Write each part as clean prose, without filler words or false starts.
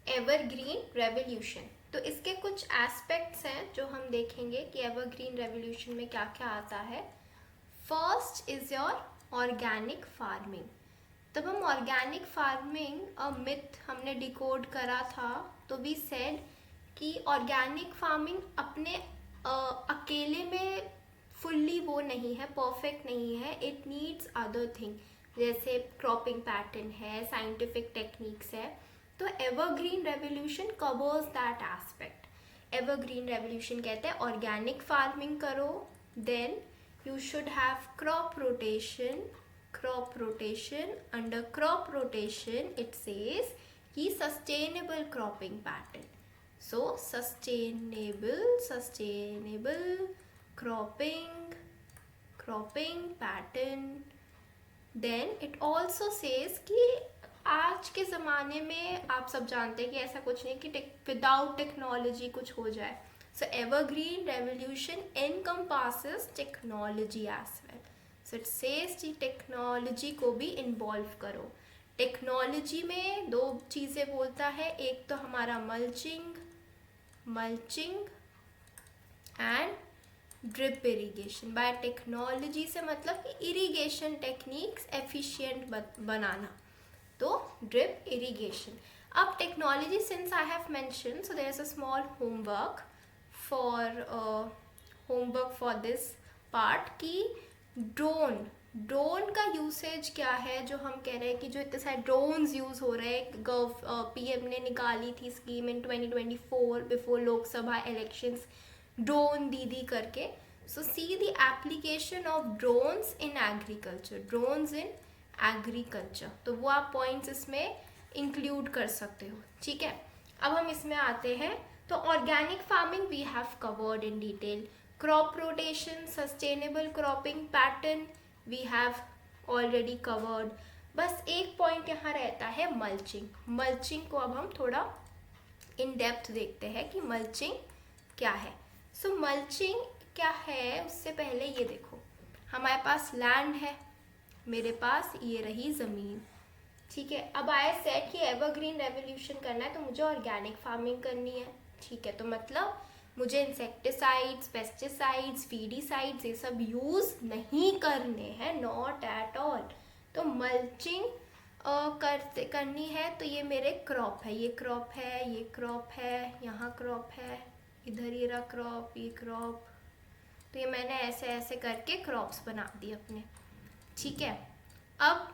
Evergreen revolution. तो इसके कुछ एस्पेक्ट्स हैं जो हम देखेंगे कि एवरग्रीन रेवोल्यूशन में क्या क्या आता है। First is your organic farming. तब हम ऑर्गेनिक फार्मिंग मिथ हमने डिकोड करा था, तो वी सेड कि ऑर्गेनिक फार्मिंग अपने अकेले में फुल्ली वो नहीं है, परफेक्ट नहीं है, इट नीड्स अदर थिंग, जैसे क्रॉपिंग पैटर्न है, साइंटिफिक टेक्निक्स है। तो evergreen revolution covers that aspect. Evergreen revolution कहते हैं ऑर्गेनिक फार्मिंग करो, then you should have crop rotation. Crop rotation, under crop rotation it says कि sustainable cropping pattern. So sustainable cropping pattern. Then it also says कि आज के ज़माने में आप सब जानते हैं कि ऐसा कुछ नहीं कि विदाउट टेक्नोलॉजी कुछ हो जाए। So evergreen revolution encompasses technology as well. So it says कि टेक्नोलॉजी को भी इन्वॉल्व करो। टेक्नोलॉजी में दो चीज़ें बोलता है, एक तो हमारा mulching and drip irrigation. By technology से मतलब कि इरिगेशन टेक्निक्स एफिशिएंट बनाना, तो ड्रिप इरिगेशन। अब technology, since I have mention, so there is a small homework for this part कि ड्रोन का यूसेज क्या है। जो हम कह रहे हैं कि जो इतने सारे ड्रोन्स यूज़ हो रहे हैं, पीएम ने निकाली थी scheme in 2024 before Lok Sabha elections, drone Didi करके। So see the application of drones in agriculture, drones in agriculture, तो वो आप पॉइंट्स इसमें इंक्लूड कर सकते हो। ठीक है, अब हम इसमें आते हैं। तो organic farming we have covered in detail. Crop rotation, sustainable cropping pattern we have already covered. बस एक पॉइंट यहाँ रहता है, मल्चिंग। मल्चिंग को अब हम थोड़ा इन डेप्थ देखते हैं कि मल्चिंग क्या है। सो मल्चिंग क्या है, उससे पहले ये देखो, हमारे पास लैंड है, मेरे पास ये रही ज़मीन। ठीक है, अब आई सेड कि एवरग्रीन रेवोल्यूशन करना है तो मुझे ऑर्गेनिक फार्मिंग करनी है। ठीक है, तो मतलब मुझे इंसेक्टिसाइड्स, पेस्टिसाइड्स, फीडिसाइड्स ये सब यूज़ नहीं करने हैं, नॉट एट ऑल। तो मल्चिंग करनी है, तो ये मेरे क्रॉप है, ये क्रॉप है, ये क्रॉप है, यहाँ क्रॉप है, इधर ये रहा क्रॉप, ये क्रॉप। तो ये मैंने ऐसे ऐसे करके क्रॉप्स बना दिए अपने। ठीक है, अब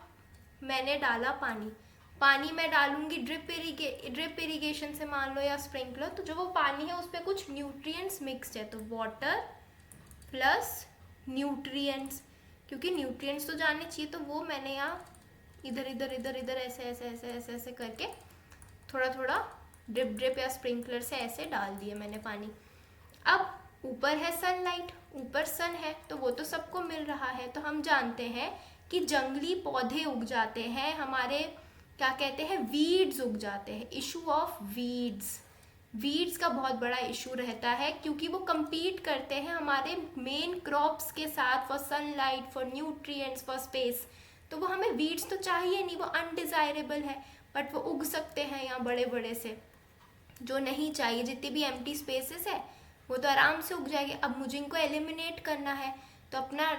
मैंने डाला पानी मैं डालूंगी ड्रिप इरिगेशन से, मान लो, या स्प्रिंकलर। तो जो वो पानी है उस पर कुछ न्यूट्रिएंट्स मिक्स्ड है, तो वाटर प्लस न्यूट्रिएंट्स, क्योंकि न्यूट्रिएंट्स तो जाने चाहिए, तो वो मैंने यहाँ इधर ऐसे ऐसे ऐसे ऐसे ऐसे करके थोड़ा थोड़ा ड्रिप या स्प्रिंकलर से ऐसे डाल दिए मैंने पानी। अब ऊपर है सनलाइट, ऊपर सन है, तो वो तो सबको मिल रहा है। तो हम जानते हैं कि जंगली पौधे उग जाते हैं, हमारे क्या कहते हैं, वीड्स उग जाते हैं। इशू ऑफ वीड्स का बहुत बड़ा इशू रहता है, क्योंकि वो compete करते हैं हमारे मेन क्रॉप्स के साथ for sunlight, for nutrients, for space. तो वो हमें वीड्स तो चाहिए नहीं, वो अनडिजायरेबल है, बट वो उग सकते हैं यहाँ बड़े बड़े से। जो नहीं चाहिए, जितनी भी एम्प्टी स्पेसेस है वो तो आराम से उग जाएंगे। अब मुझे इनको एलिमिनेट करना है, तो अपना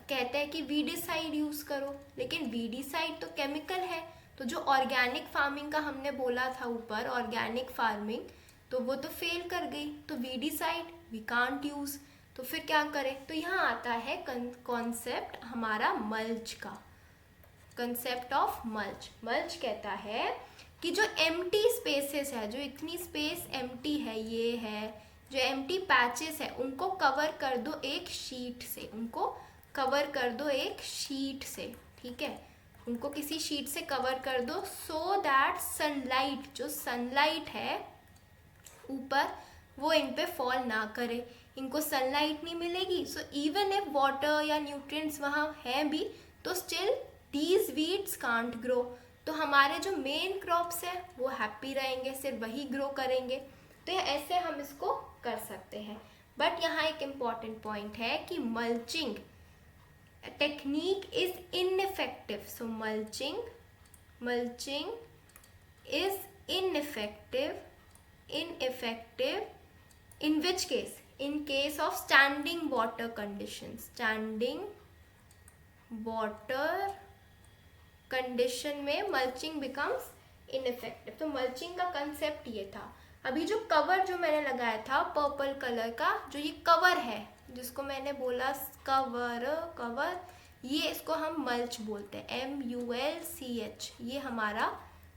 कहते हैं कि वीडिसाइड यूज़ करो, लेकिन वीडिसाइड तो केमिकल है। तो जो ऑर्गेनिक फार्मिंग का हमने बोला था ऊपर, ऑर्गेनिक फार्मिंग, तो वो तो फेल कर गई। तो वीडिसाइड वी कांट यूज़, तो फिर क्या करें। तो यहाँ आता है कॉन्सेप्ट हमारा मल्च का, कंसेप्ट ऑफ मल्च कहता है कि जो एम्प्टी स्पेसेस है, जो इतनी स्पेस एम्प्टी है, ये है जो एम्प्टी पैचेस है, उनको कवर कर दो एक शीट से, उनको कवर कर दो एक शीट से। ठीक है, उनको किसी शीट से कवर कर दो, सो दैट सनलाइट, जो सनलाइट है ऊपर, वो इन पे फॉल ना करे, इनको सनलाइट नहीं मिलेगी। सो इवन इफ वाटर या न्यूट्रिएंट्स वहाँ हैं भी, तो still these weeds can't grow. तो हमारे जो मेन क्रॉप्स हैं वो हैप्पी रहेंगे, सिर्फ वही ग्रो करेंगे। तो ऐसे हम इसको कर सकते हैं। बट यहाँ एक इम्पॉर्टेंट पॉइंट है कि mulching technique is ineffective. So mulching is ineffective in which case? In case of standing water conditions. Standing water condition में mulching becomes ineffective. तो mulching का concept ये था. अभी जो कवर जो मैंने लगाया था पर्पल कलर का, जो ये कवर है जिसको मैंने बोला कवर, ये इसको हम मल्च बोलते हैं, MULCH. ये हमारा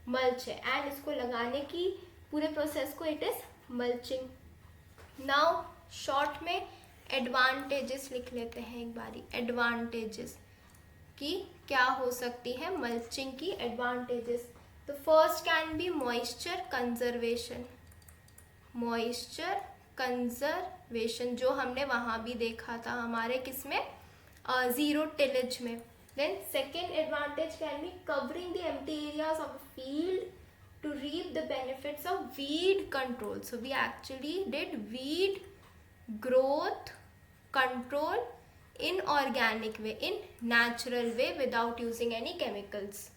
मल्च है एंड इसको लगाने की पूरे प्रोसेस को it is mulching. Now short में एडवांटेजेस लिख लेते हैं एक बारी. एडवांटेजेस की क्या हो सकती है मल्चिंग की एडवांटेजेस. तो first can be moisture conservation. Moisture conservation जो हमने वहाँ भी देखा था हमारे किसमें, जीरो टिलेज में. Then second advantage can be covering the empty areas of a field to reap the benefits of weed control. So we actually did weed growth control in organic way, in natural way without using any chemicals.